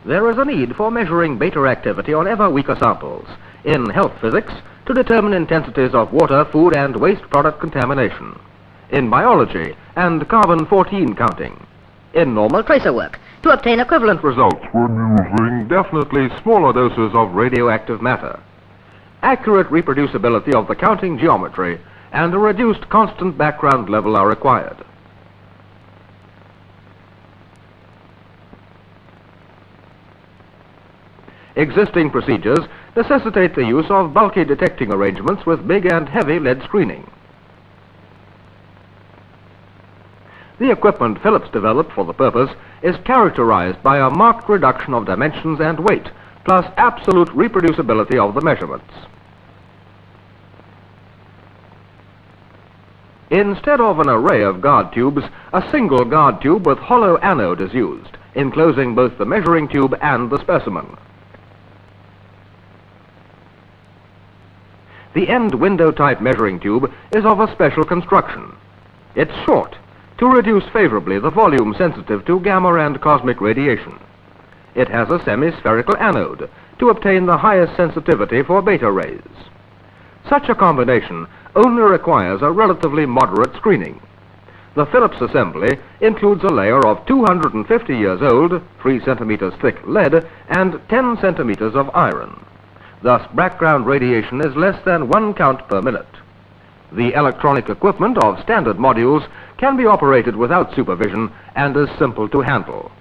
There is a need for measuring beta activity on ever weaker samples in health physics to determine intensities of water, food, and waste product contamination, in biology and carbon-14 counting, in normal tracer work to obtain equivalent results when using definitely smaller doses of radioactive matter. Accurate reproducibility of the counting geometry and a reduced constant background level are required. Existing procedures necessitate the use of bulky detecting arrangements with big and heavy lead screening. The equipment Philips developed for the purpose is characterized by a marked reduction of dimensions and weight, plus absolute reproducibility of the measurements. Instead of an array of guard tubes, a single guard tube with hollow anode is used, enclosing both the measuring tube and the specimen. The end window type measuring tube is of a special construction. It's short, to reduce favorably the volume sensitive to gamma and cosmic radiation. It has a semi-spherical anode to obtain the highest sensitivity for beta rays. Such a combination only requires a relatively moderate screening. The Philips assembly includes a layer of 250 years old, 3 centimeters thick lead and 10 centimeters of iron. Thus, background radiation is less than 1 count per minute. The electronic equipment of standard modules can be operated without supervision and is simple to handle.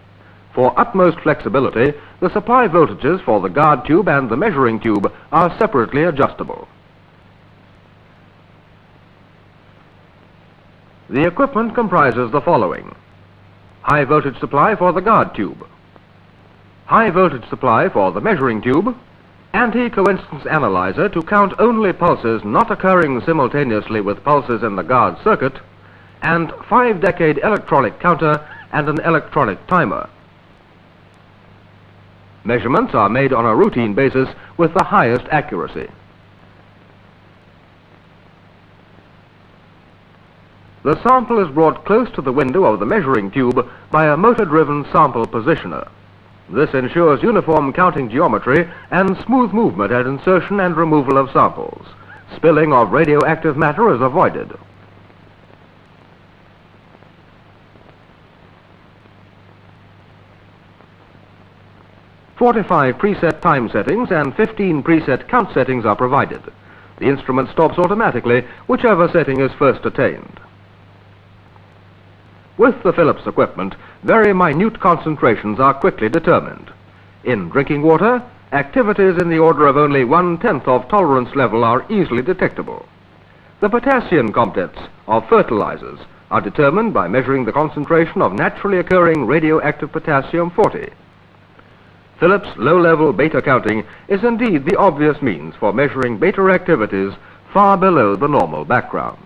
For utmost flexibility, the supply voltages for the guard tube and the measuring tube are separately adjustable. The equipment comprises the following: high voltage supply for the guard tube, high voltage supply for the measuring tube, anti-coincidence analyzer to count only pulses not occurring simultaneously with pulses in the guard circuit, and 5-decade electronic counter and an electronic timer. Measurements are made on a routine basis with the highest accuracy. The sample is brought close to the window of the measuring tube by a motor-driven sample positioner. This ensures uniform counting geometry and smooth movement at insertion and removal of samples. Spilling of radioactive matter is avoided. "45 preset time settings and 15 preset count settings are provided. The instrument stops automatically whichever setting is first attained. With the Philips equipment, very minute concentrations are quickly determined. In drinking water, activities in the order of only 1/10 of tolerance level are easily detectable. The potassium contents of fertilizers are determined by measuring the concentration of naturally occurring radioactive potassium-40. Philips low-level beta counting is indeed the obvious means for measuring beta activities far below the normal background.